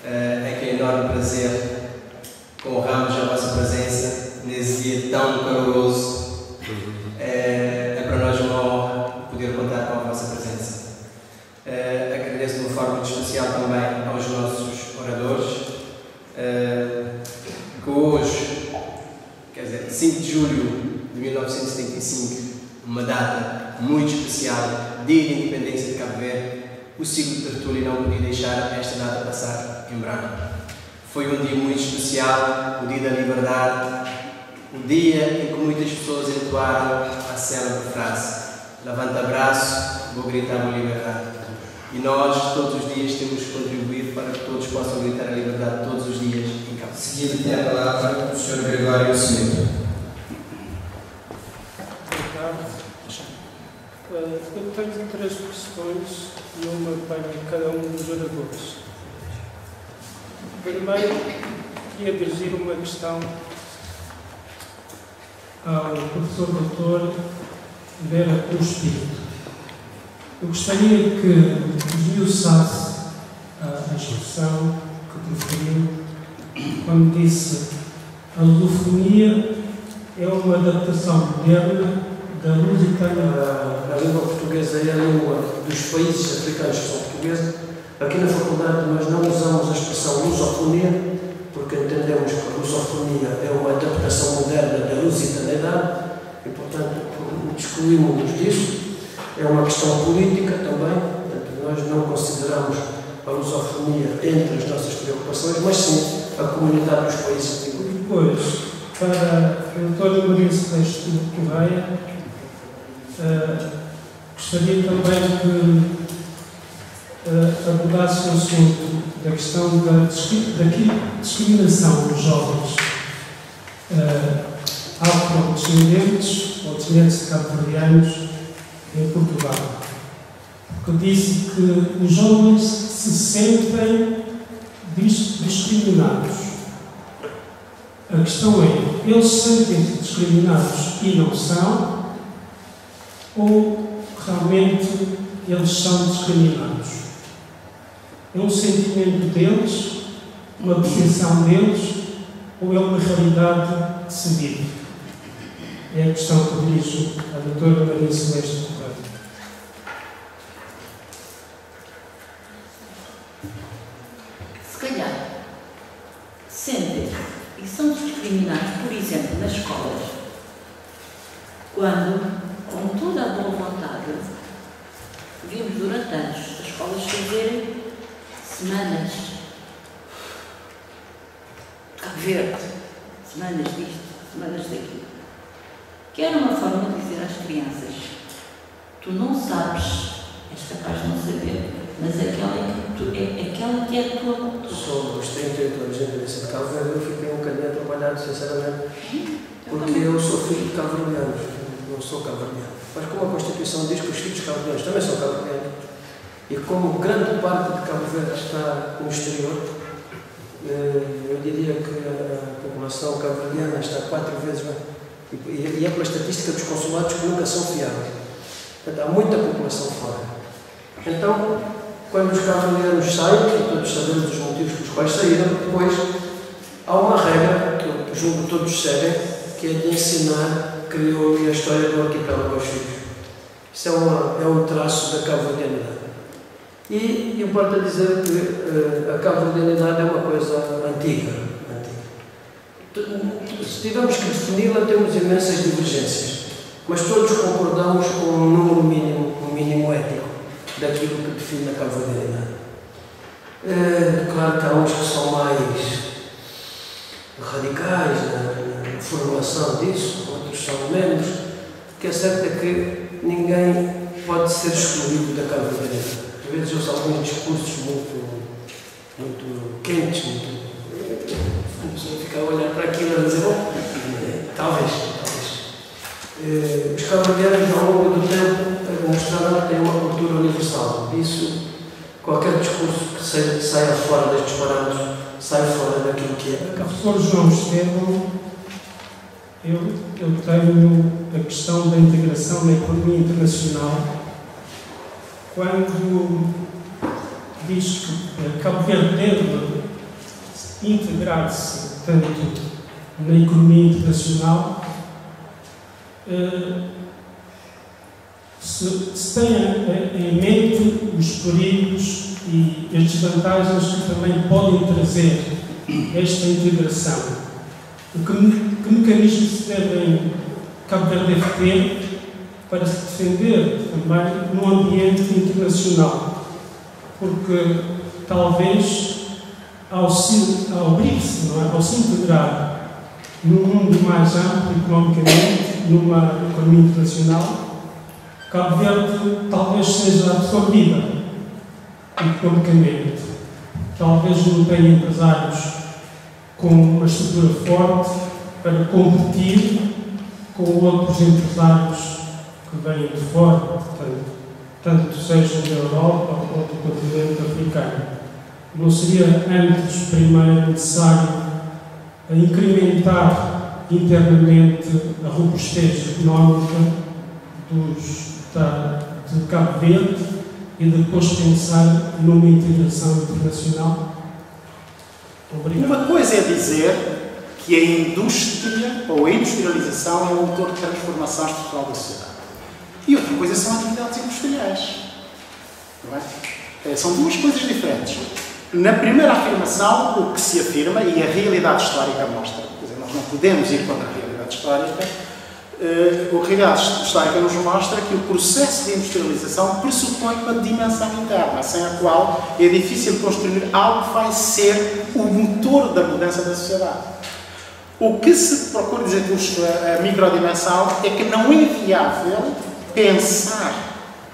É que é enorme prazer honrarmos a vossa presença nesse dia tão caloroso. É para nós uma honra poder contar com a vossa presença. Agradeço de uma forma muito especial também aos nossos oradores, que hoje, quer dizer, 5 de julho de 1975, uma data muito especial, Dia da Independência de Cabo Verde, o ciclo de tertúlia não podia deixar esta data passar em branco. Foi um dia muito especial, o Dia da Liberdade, o dia em que muitas pessoas entoaram a célebre frase: levanta braço, vou gritar a liberdade. E nós, todos os dias, temos que contribuir para que todos possam gritar a liberdade todos os dias em Cabo Verde. Seguindo tem a palavra o Sr. Gregório Smith. Eu tenho 3 questões e uma para cada um dos oradores. Primeiro, queria dirigir uma questão ao professor doutor Vera Cruz Pinto. Eu gostaria que esmiuçasse a expressão que preferiu quando disse a lusofonia é uma adaptação moderna da lusitana. A língua portuguesa é a língua dos países africanos que são portugueses. Aqui na faculdade nós não usamos a expressão lusofonia, porque entendemos que a lusofonia é uma adaptação moderna da lusitaneidade e, portanto, excluímos-nos disso. É uma questão política também, portanto, nós não consideramos a lusofonia entre as nossas preocupações, mas sim a comunidade dos países de língua. Depois, para a doutora Maria Celeste Correia, gostaria também que abordasse o assunto da questão da discriminação dos jovens afrodescendentes ou descendentes de cabo-verdianos em Portugal. Porque disse que os jovens se sentem discriminados. A questão é, eles sentem-se discriminados e não são, ou realmente eles são discriminados? É um sentimento deles, uma percepção deles, ou é uma realidade que se vive? É a questão que dirijo à doutora Maria Celeste Correia. Se calhar sentem e são discriminados, por exemplo, nas escolas, quando, com toda a boa vontade, vimos durante anos as escolas fazerem semanas de Cabo Verde, semanas disto, semanas daquilo, que era uma forma de dizer às crianças: tu não sabes, és capaz de não saber, mas aquela que é a tua cultura. Sou aos 38 anos de independência de Cabo Verde, eu fiquei um bocadinho atrapalhado, sinceramente, porque eu sou filho de cabo-verdianos, não sou cabo-verdiano. Mas como a Constituição diz que os filhos cabo-verdianos também são cabo-verdianos, e como grande parte de Cabo Verde está no exterior, eu diria que a população cabo-verdiana está 4 vezes mais. E é pela estatística dos consulados que nunca são fiáveis. Portanto, há muita população fora. Então, quando os cabo-verdianos saem, e todos sabemos os motivos pelos quais saíram, depois há uma regra que eu julgo que todos seguem, que é de ensinar crioulo e a história do arquipélago aos filhos. Isso é um traço da cabo-verdianidade. E importa dizer que a cabo-verdianidade é uma coisa antiga. Se tivermos que defini-la, temos imensas divergências, mas todos concordamos com um número mínimo ético daquilo que define a cabo-verdianidade. Claro que há uns que são mais radicais na formulação disso, outros são menos. O que é certo é que ninguém pode ser excluído da cabo-verdianidade. Às vezes eu uso alguns discursos muito quentes, a pessoa fica a olhar para aquilo e dizer, bom, talvez. Os cabo-verdianos, ao longo do tempo, mostraram que têm uma cultura universal. Isso, qualquer discurso que saia fora destes parâmetros, sai fora daquilo que é. Professor João Estevão, eu tenho a questão da integração na economia internacional. Quando diz que Cabo Verde, dentro integrar-se tanto na economia internacional, se tenha em mente os perigos e as desvantagens que também podem trazer esta integração. Que mecanismos se devem Cabo Verde deve ter para se defender também no ambiente internacional? Porque talvez ao abrir-se, ao se integrar num mundo mais amplo economicamente, numa economia internacional, Cabo Verde talvez seja absorvida economicamente. Talvez não tenha empresários com uma estrutura forte para competir com outros empresários que vêm de fora, tanto sejam da Europa ou do continente africano. Não seria antes primeiro necessário incrementar internamente a robustez económica de Cabo Verde e depois pensar numa integração internacional? Obrigado. Uma coisa é dizer que a indústria ou a industrialização é um motor de transformação estrutural da sociedade. E outra coisa são atividades industriais. Não é? São duas coisas diferentes. Na primeira afirmação, o que se afirma, e a realidade histórica mostra, quer dizer, nós não podemos ir contra a realidade histórica, a realidade histórica nos mostra que o processo de industrialização pressupõe uma dimensão interna, sem a qual é difícil construir algo que vai ser o motor da mudança da sociedade. O que se procura dizer com a microdimensão é que não é viável pensar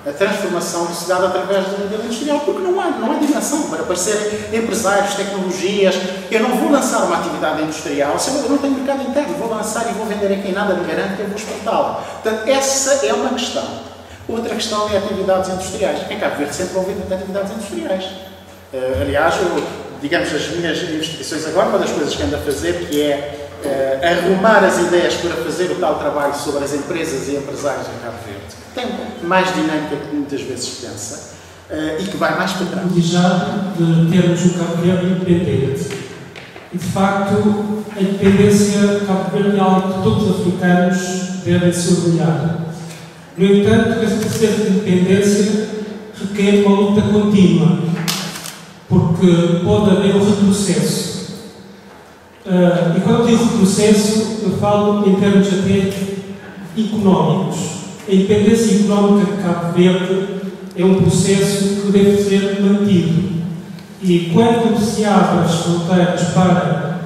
a transformação da sociedade através do modelo industrial, porque não há dimensão para aparecer empresários, tecnologias. Eu não vou lançar uma atividade industrial, se eu não tenho mercado interno, vou lançar e vou vender a quem nada me garante que eu vou exportá-la. Portanto, essa é uma questão. Outra questão é atividades industriais. Em Cabo Verde sempre ouvido de atividades industriais. Aliás, digamos, as minhas investigações agora, uma das coisas que ando a fazer, que é arrumar as ideias para fazer o tal trabalho sobre as empresas e empresários em Cabo Verde. Tem mais dinâmica que muitas vezes se pensa e que vai mais para trás. Desejado de termos um Cabo Verde independente. E, de facto, a independência de Cabo Verde é algo que todos os africanos devem se orgulhar. No entanto, esse processo de independência requer uma luta contínua, porque pode haver um retrocesso. E quando eu digo retrocesso, eu falo em termos até económicos. A independência económica de Cabo Verde é um processo que deve ser mantido. E quando se abre as fronteiras para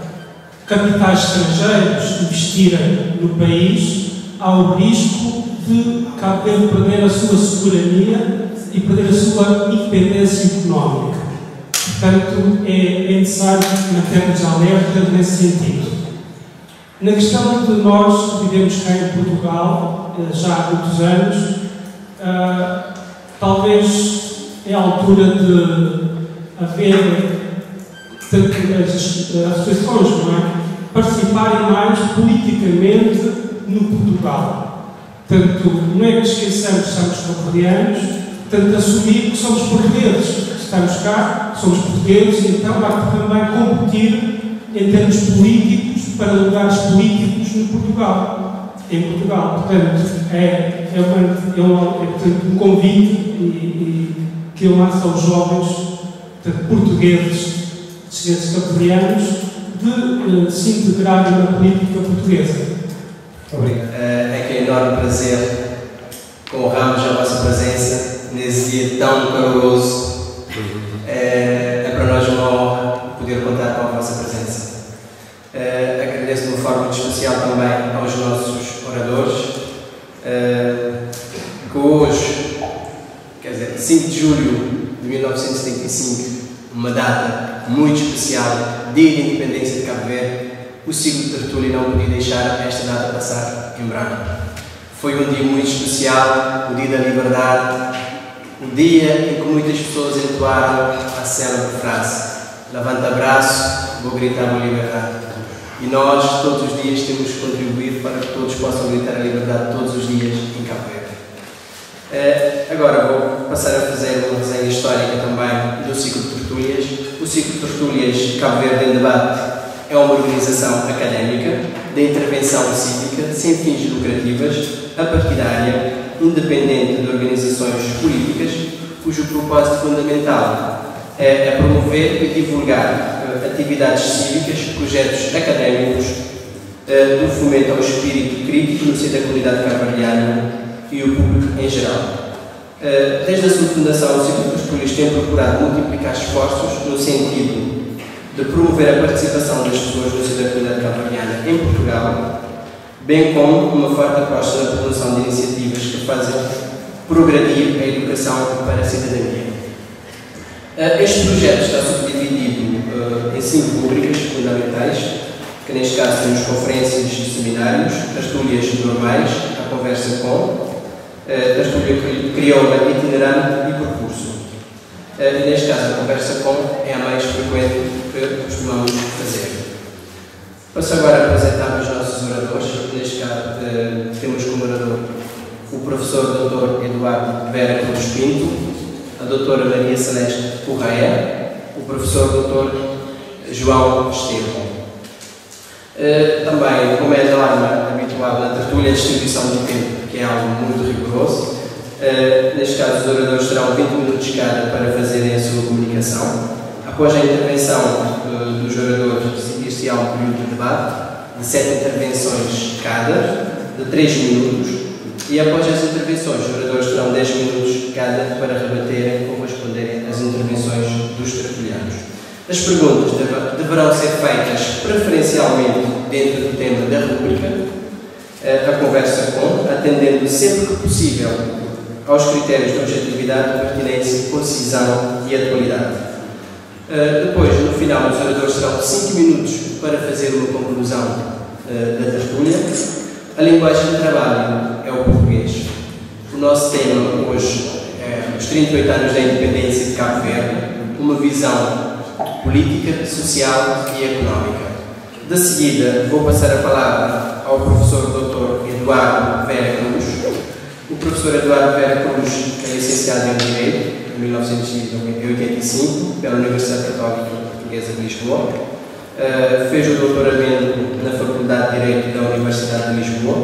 capitais estrangeiros investirem no país, há o risco de Cabo Verde perder a sua soberania e perder a sua independência económica. Portanto, é necessário mantermos alerta nesse sentido. Na questão de nós que vivemos cá em Portugal, já há muitos anos, talvez é a altura de haver as associações, não é? Participarem mais politicamente no Portugal. Portanto, não é que esqueçamos que somos cabo-verdianos, portanto, assumir que somos portugueses. Estamos cá, somos portugueses, então há que também competir em termos políticos para lugares políticos em Portugal. Portanto, é um convite que eu lanço aos jovens portugueses, descendentes cabo-verdianos, de se integrarem na política portuguesa. Obrigado. É que é enorme prazer honrarmos a vossa presença nesse dia tão caloroso. É para nós uma honra poder contar com a vossa presença. Agradeço de uma forma muito especial também aos nossos oradores, que hoje, 5 de julho de 1975, uma data muito especial, Dia de Independência de Cabo Verde, o ciclo de tertúlia não podia deixar esta data passar em branco. Foi um dia muito especial, o Dia da Liberdade, um dia em que muitas pessoas entoaram a célebre frase: levanta braço, vou gritar a liberdade. E nós, todos os dias, temos que contribuir para que todos possam gritar a liberdade todos os dias em Cabo Verde. Agora vou passar a fazer uma resenha histórica também do ciclo de tertúlias. O ciclo de tertúlias Cabo Verde em Debate é uma organização académica de intervenção cívica sem fins lucrativas, apartidária, independente de organizações políticas, cujo propósito fundamental é promover e divulgar atividades cívicas, projetos académicos, do fomento ao espírito crítico no seio da comunidade cabo-verdiana e o público em geral. Desde a sua fundação, o Ciclo de Tertúlias tem procurado multiplicar esforços no sentido de promover a participação das pessoas no seio da comunidade cabo-verdiana em Portugal, bem como uma forte aposta na promoção de iniciativas que fazem progredir a educação para a cidadania. Este projeto está subdividido em 5 rubricas fundamentais, que neste caso temos conferências e seminários, tertúlias normais, a conversa com, tertúlia crioula itinerante e percurso. E neste caso a conversa com é a mais frequente que costumamos fazer. Passo agora a apresentar os nossos oradores. Neste caso temos como orador o professor Dr. Eduardo Vera Cruz Pinto, a doutora Maria Celeste Correia, o professor Dr. João Estevão. Também, como é a norma habitual na tertúlia, a distribuição do tempo, que é algo muito rigoroso. Neste caso, os oradores terão 20 minutos cada para fazerem a sua comunicação. Após a intervenção dos oradores, seguir-se-á um período de debate de 7 intervenções cada, de 3 minutos. E após as intervenções, os oradores terão 10 minutos cada para rebaterem ou responderem às intervenções dos tertulianos. As perguntas deverão ser feitas preferencialmente dentro do tema da rubrica, a conversa com, atendendo sempre que possível aos critérios de objetividade, pertinência, concisão e atualidade. Depois, no final, os oradores terão 5 minutos para fazer uma conclusão da tertúlia. A linguagem de trabalho é o português. O nosso tema hoje é os 38 anos da independência de Cabo Verde, uma visão política, social e económica. De seguida, vou passar a palavra ao professor Dr. Eduardo Vera Cruz. O professor Eduardo Vera Cruz é licenciado em Direito em 1985 pela Universidade Católica Portuguesa de Lisboa. Fez o doutoramento na Faculdade de Direito da Universidade de Lisboa.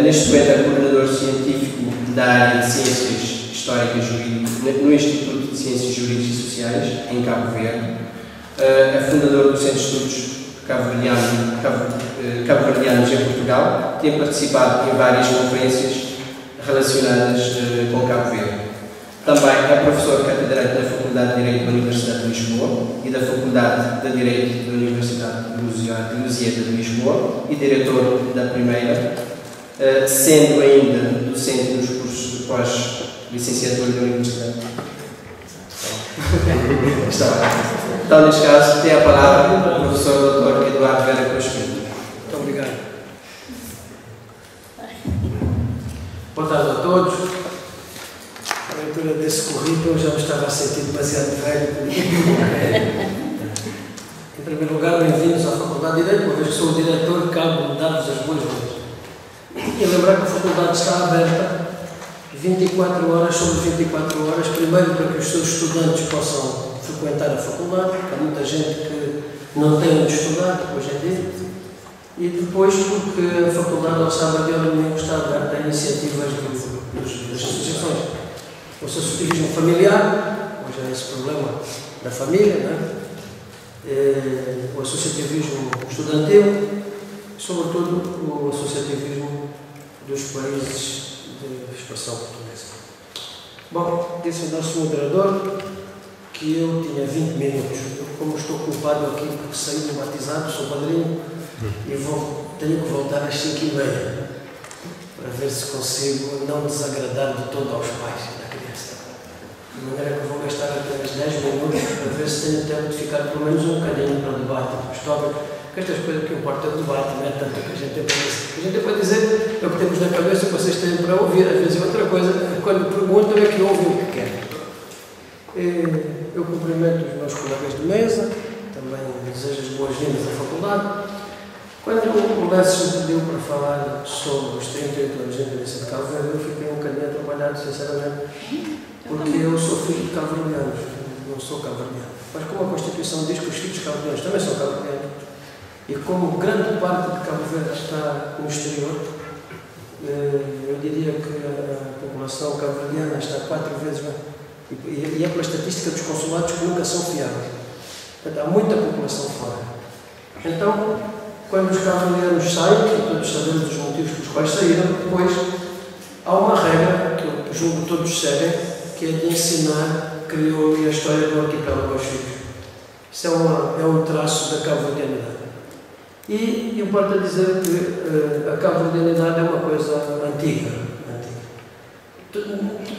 Neste momento é coordenador científico da área de Ciências Históricas e Jurídicas no Instituto de Ciências Jurídicas e Sociais, em Cabo Verde. É fundador do Centro de Estudos Cabo-Verdianos em Portugal. Tem participado em várias conferências relacionadas com Cabo Verde. Também é professor catedrático da Faculdade de Direito da Universidade de Lisboa e da Faculdade de Direito da Universidade de Lusíada de Lisboa e diretor da primeira, sendo ainda docente nos cursos de pós-licenciatura da Universidade. Então, neste caso, tem a palavra o professor Dr. Eduardo Vera Cruz Pinto. Muito obrigado. Boa tarde a todos. A leitura desse currículo eu já me estava a sentir demasiado velho. Em primeiro lugar, bem-vindos à Faculdade de Direito, uma vez que sou o diretor, cabe dar-vos as boas-vindas. E lembrar que a Faculdade está aberta 24 horas sobre 24 horas, primeiro para que os seus estudantes possam frequentar a faculdade, porque há muita gente que não tem onde estudar hoje em dia, e depois porque a faculdade ao sábado e ao domingo está aberta a iniciativas das associações. O associativismo familiar, hoje é esse problema da família, não é? O associativismo estudantil, e sobretudo o associativismo dos países de expressão portuguesa. Bom, disse o nosso moderador que eu tinha 20 minutos. Eu, como estou culpado aqui porque saí do batizado, sou padrinho, e tenho que voltar às 5h30 para ver se consigo não desagradar de todo aos pais da criança. De maneira que vou gastar apenas 10 minutos para ver se tenho tempo de ficar pelo menos um bocadinho para o debate dos tópicos, porque estas coisas que importam é o debate, não é tanto o que a gente tem para dizer. A gente tem para dizer é o que temos na cabeça, que vocês têm para ouvir. Às vezes é outra coisa, quando perguntam é que ouvem o que querem. Eu cumprimento os meus colegas de mesa, também desejo as boas-vindas à faculdade, Quando o Lance me pediu para falar sobre os 38 anos de independência de Cabo Verde, eu fiquei um bocadinho atrapalhado, sinceramente, porque eu sou filho de cabo-verdianos, não sou cabo-verdiano. Mas como a Constituição diz que os filhos cabo-verdianos também são cabo-verdianos, e como grande parte de Cabo Verde está no exterior, eu diria que a população cabo-verdiana está 4 vezes mais, e é pela estatística dos consulados que nunca são fiáveis. Portanto, há muita população fora. Então, quando os cabo-verdianos saem, e todos sabemos os motivos pelos quais saíram, depois há uma regra que eu julgo que todos seguem, que é de ensinar crioulo e a história do arquipélago aos filhos. Isso é um traço da cabo-verdianidade. E importa dizer que a cabo-verdianidade é uma coisa antiga.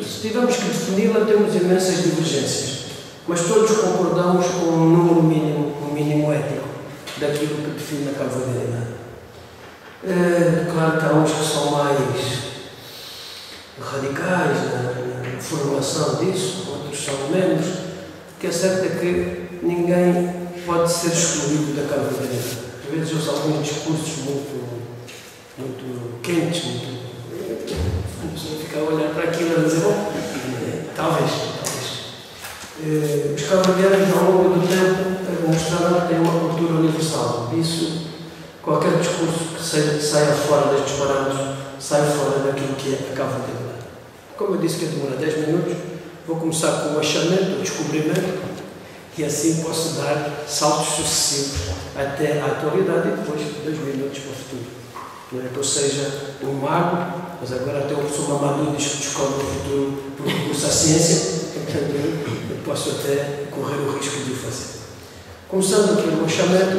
Se tivermos que defini-la, temos imensas divergências, mas todos concordamos com um número mínimo ético daquilo que define a cabo-verdianidade. Claro que há uns que são mais radicais na formulação disso, outros são menos. O que é certo é que ninguém pode ser excluído da cabo-verdianidade. Às vezes eu uso alguns discursos muito quentes, a pessoa fica a olhar para aquilo e dizer, bom, talvez. Os cabo-verdianos, ao longo do tempo, mostraram que têm uma cultura universal. Isso, qualquer discurso que saia fora destes parâmetros, sai fora daquilo que é a cabo-verdianidade. Como eu disse que demora 10 minutos, vou começar com o achamento, o descobrimento, e assim posso dar saltos sucessivos até à atualidade e depois 2 minutos para o futuro. Não é que eu seja um mago, mas agora até o professor Mamadou diz que descobre o futuro por recurso à ciência, portanto eu posso até correr o risco de o fazer. Começando pelo achamento,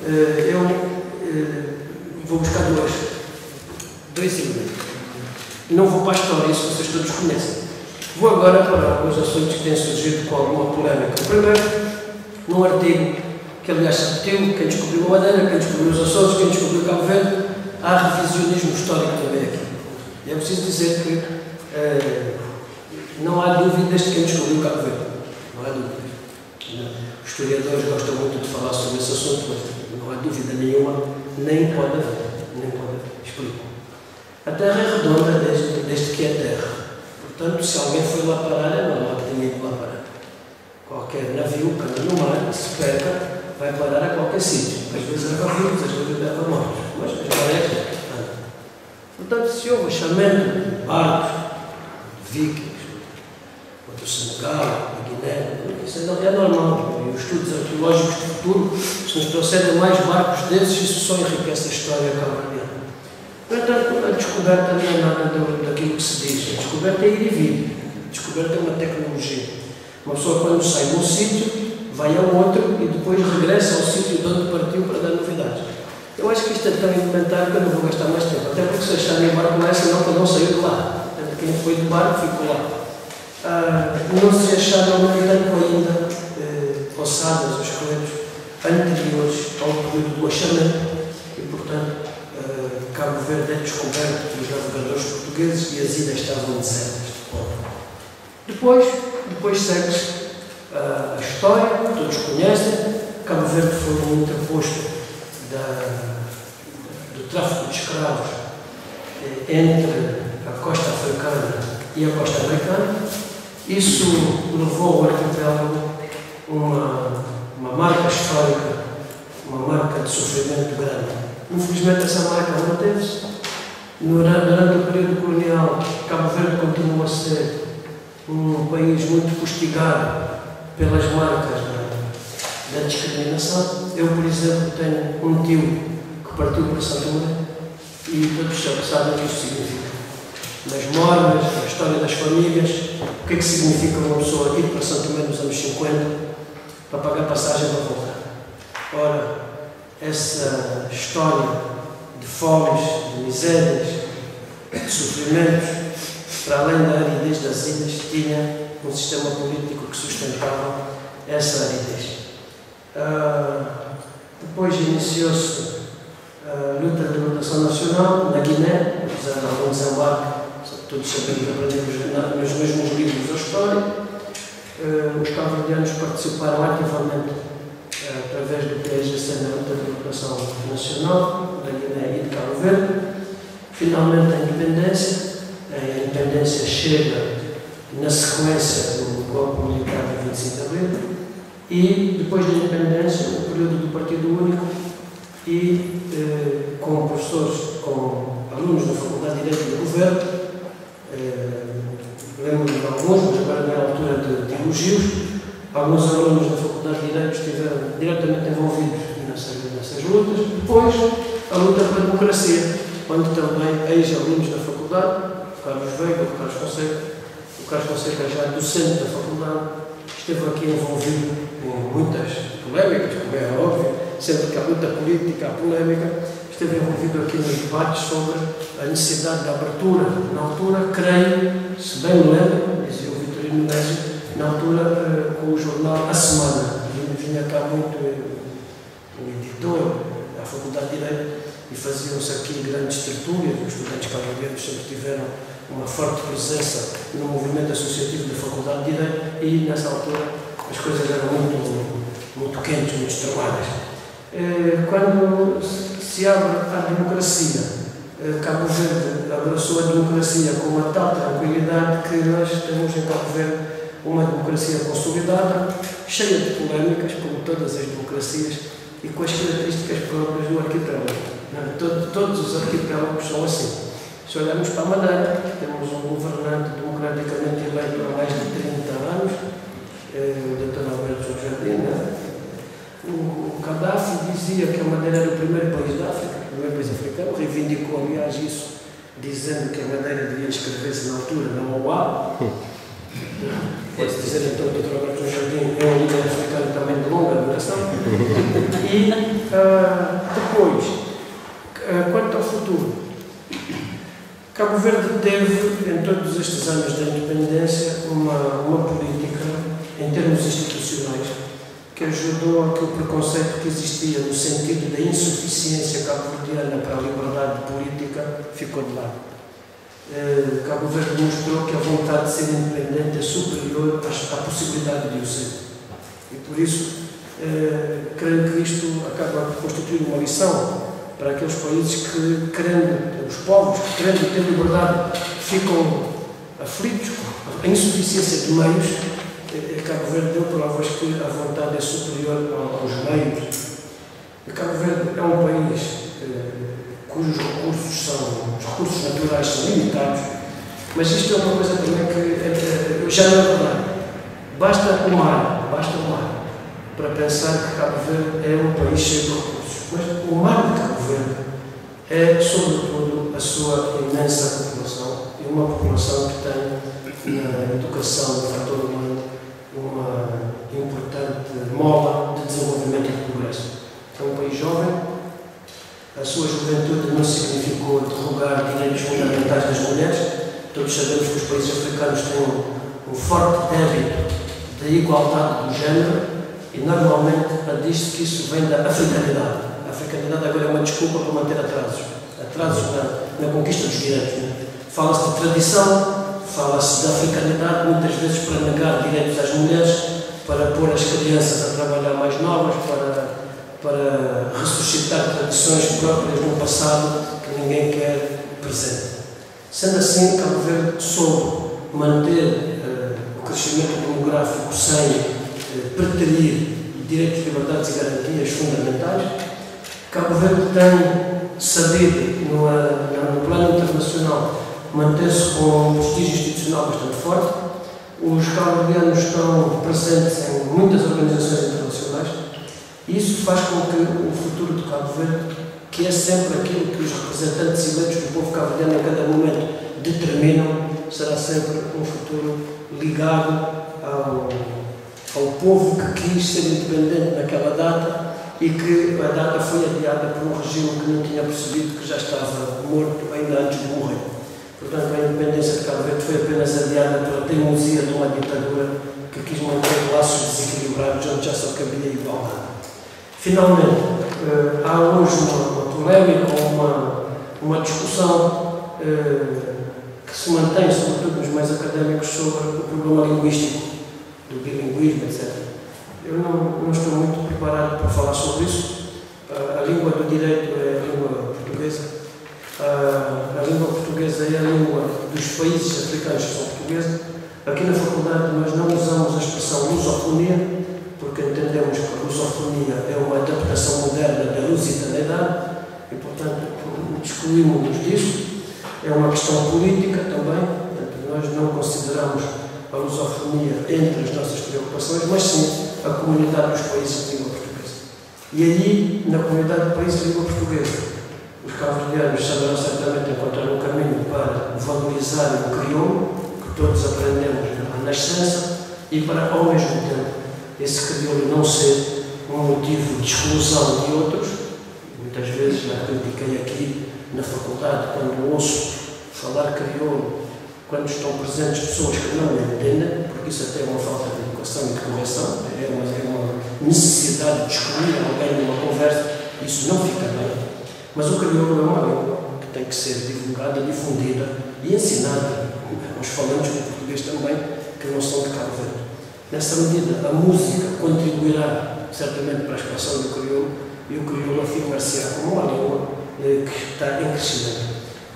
eu vou buscar dois elementos. Não vou para a história, isso vocês todos conhecem. Vou agora para alguns assuntos que têm surgido com alguma polémica. O primeiro, num artigo que aliás se repetiu, quem descobriu a Madeira, quem descobriu os Açores, quem descobriu Cabo Verde, há revisionismo histórico também aqui. E é preciso dizer que não há dúvidas de quem descobriu Cabo Verde. Não há dúvidas. Os historiadores gostam muito de falar sobre esse assunto, mas não há dúvida nenhuma, nem pode haver. Explico. A Terra é redonda desde que é Terra. Portanto, se alguém foi lá parar, é normal que tenha ido lá parar. Qualquer navio que anda no mar, se perca, vai parar a qualquer sítio. Às vezes leva vivos, às vezes leva mortos. Mas as marés andam. Portanto, se houve achamento de barcos, de vikings, ou do Senegal, da Guiné, isso é normal. E os estudos arqueológicos do futuro, se nos trouxerem mais barcos desses, isso só enriquece a história cabo-verdiana. No entanto, a descoberta não é nada daquilo que se diz. A descoberta é ir e vir. A descoberta é uma tecnologia. Uma pessoa, quando sai de um sítio, vai ao outro e depois regressa ao sítio de onde partiu para dar novidades. Eu acho que isto é tão elementar que eu não vou gastar mais tempo. Até porque se achar em barco não é sinal para não sair de lá. Portanto, quem foi de barco ficou lá. Não se acharam, no entanto, ainda ossadas ou esqueletos anteriores ao período do achamento e, portanto, Cabo Verde é descoberto pelos navegadores portugueses e as ilhas estavam desertas. Depois segue-se a história, que todos conhecem. Cabo Verde foi um interposto do tráfico de escravos entre a costa africana e a costa americana. Isso levou ao arquipélago uma marca histórica, uma marca de sofrimento grande. Infelizmente essa marca manteve-se. Durante o período colonial, Cabo Verde continuou a ser um país muito castigado pelas marcas da discriminação. Eu, por exemplo, tenho um tio que partiu para Santa Maria e todos sabem o que isso significa. Nas mornas, na história das famílias, o que é que significa uma pessoa ir para Santa Maria nos anos 50 para pagar passagem para voltar. Ora, essa história de fomes, de misérias, de sofrimentos, para além da aridez das ilhas, tinha um sistema político que sustentava essa aridez. Depois iniciou-se a luta de libertação nacional na Guiné, apesar de algum desembarque, todos sabemos, aprendemos nos mesmos livros da história. Os cabo-verdianos participaram ativamente através do PSGC na luta de libertação nacional. 1919, da Guiné e de Cabo Verde. Finalmente a independência chega na sequência do golpe militar de 25 de Abril e depois da independência, o período do Partido Único e com professores, com alunos da Faculdade de Direito do Governo, lembro-me de alguns, mas agora não é a altura de elogios, alguns alunos da Faculdade de Direito estiveram diretamente envolvidos nessas lutas. Depois, a luta pela democracia, onde também ex-alunos da faculdade, o Carlos Veiga, o Carlos Fonseca já docente da faculdade, esteve aqui envolvido em muitas polémicas, como é óbvio, sempre que há luta política, há polémica, esteve envolvido aqui nos debates sobre a necessidade de abertura. Na altura, creio, se bem me lembro, dizia o Vitorino Nésio, na altura com o jornal A Semana, vinha cá muito o editor da Faculdade de Direito e faziam-se aqui grandes tertúlias. Os estudantes cabo-verdianos sempre tiveram uma forte presença no movimento associativo da Faculdade de Direito e nessa altura as coisas eram muito quentes, muito extremadas. Quando se abre a democracia, Cabo Verde abraçou a democracia com uma tal tranquilidade que nós temos em Cabo Verde uma democracia consolidada, cheia de polémicas, como todas as democracias, e com as características próprias do arquipélago. Todos os arquipélagos são assim. Se olharmos para a Madeira, temos um governante democraticamente eleito há mais de 30 anos, o Dr. Alberto Jardim. O Gaddafi dizia que a Madeira era o primeiro país da África, o primeiro país africano, reivindicou, aliás, isso, dizendo que a Madeira devia escrever-se na altura, não OA. Pode-se dizer então que o Dr. Alberto Jardim é um líder africano também de longa duração. E depois, quanto ao futuro, Cabo Verde teve, em todos estes anos da independência, uma política, em termos institucionais, que ajudou a que o preconceito que existia no sentido da insuficiência cabo-verdiana para a liberdade política ficou de lado. Cabo Verde mostrou que a vontade de ser independente é superior à possibilidade de o ser. E por isso, creio que isto acaba por constituir uma lição para aqueles países que, querendo, os povos que, querendo ter liberdade, ficam aflitos com a insuficiência de meios. Cabo Verde deu provas que a vontade é superior aos meios. Cabo Verde é um país cujos os recursos naturais são limitados, mas isto é uma coisa também que já não é verdade. Basta o mar para pensar que Cabo Verde é um país cheio de recursos. Mas o mar de Cabo Verde é, sobretudo, a sua imensa população, e uma população que tem na educação do fator humano uma importante mola de desenvolvimento e de progresso. É um país jovem, a sua juventude não significou derrogar direitos fundamentais das mulheres. Todos sabemos que os países africanos têm um forte débito de igualdade do género e normalmente diz-se que isso vem da africanidade. A africanidade agora é uma desculpa para manter atrasos na conquista dos direitos. Fala-se de tradição, fala-se da africanidade, muitas vezes para negar direitos às mulheres, para pôr as crianças a trabalhar mais novas, para ressuscitar tradições próprias no passado que ninguém quer presente. Sendo assim, Cabo Verde soube manter o crescimento demográfico sem preterir direitos, liberdades e garantias fundamentais. Cabo Verde tem sabido, no plano internacional, manter-se com um prestígio institucional bastante forte. Os cabo-verdianos estão presentes em muitas organizações internacionais e isso faz com que o futuro de Cabo Verde, que é sempre aquilo que os representantes eleitos do povo cabo-verdiano em cada momento determinam, será sempre um futuro ligado ao povo que quis ser independente naquela data e que a data foi adiada por um regime que não tinha percebido que já estava morto ainda antes de morrer. Portanto, a independência de Cabo Verde foi apenas adiada pela teimosia de uma ditadura que quis manter laços desequilibrados onde já só cabia igualdade. Finalmente, há hoje uma polémica, uma discussão que se mantém, sobretudo nos meios académicos, sobre o problema linguístico, do bilinguismo, etc. Eu não estou muito preparado para falar sobre isso. A língua do direito é portuguesa. A língua portuguesa é a língua dos países africanos que são portugueses. Aqui na faculdade nós não usamos a expressão lusofonia, porque entendemos que a lusofonia é uma adaptação moderna da lusitaneidade e, portanto, excluímos-nos disso. É uma questão política também, portanto, nós não consideramos a lusofonia entre as nossas preocupações, mas sim a comunidade dos países de língua portuguesa. E aí, na comunidade de países de língua portuguesa, os cabo-verdianos saberão certamente encontrar um caminho para valorizar o crioulo, que todos aprendemos na nascença, e para, ao mesmo tempo, esse crioulo não ser um motivo de exclusão de outros. Muitas vezes, já critiquei aqui na faculdade, quando ouço falar crioulo, quando estão presentes pessoas que não me entendem, porque isso até é uma falta de educação e de correção, é uma necessidade de excluir alguém de uma conversa, isso não fica bem. Mas o crioulo é uma língua que tem que ser divulgada, difundida e ensinada aos falantes do português também, que não são de Cabo Verde. Nessa medida, a música contribuirá certamente para a expansão do crioulo e o crioulo afirmar-se-á como uma língua que está em crescimento.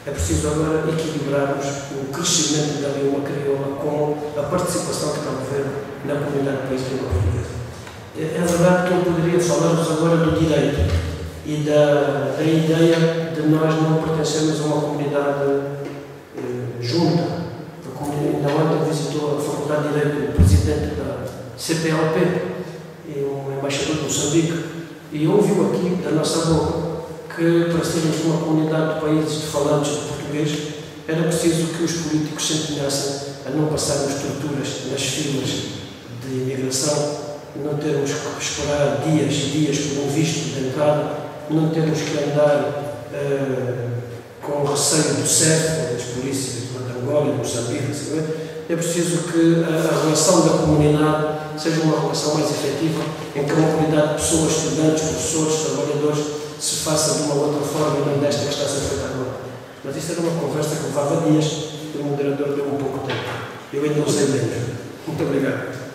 É preciso agora equilibrarmos o crescimento da língua crioula com a participação de Cabo Verde na comunidade do país de língua portuguesa. É verdade que eu poderia falar-vos agora do direito e da ideia de nós não pertencermos a uma comunidade junta. Ainda ontem visitou a Faculdade de Direito o presidente da CPLP e um embaixador de Moçambique e ouviu aqui da nossa boca que para sermos uma comunidade de países de falantes de português era preciso que os políticos se empenhassem a não passarmos torturas nas filas de imigração, não termos que esperar dias e dias por um visto de entrada, não termos que andar com receio do CEF, das polícias de Angola, de Moçambique. É preciso que a relação da comunidade seja uma relação mais efetiva, em que a comunidade de pessoas, estudantes, professores, trabalhadores, se faça de uma outra forma e não desta que está a ser feita agora. Mas isto era uma conversa que levava dias e o moderador deu um pouco de tempo. Eu ainda usei menos. Muito obrigado.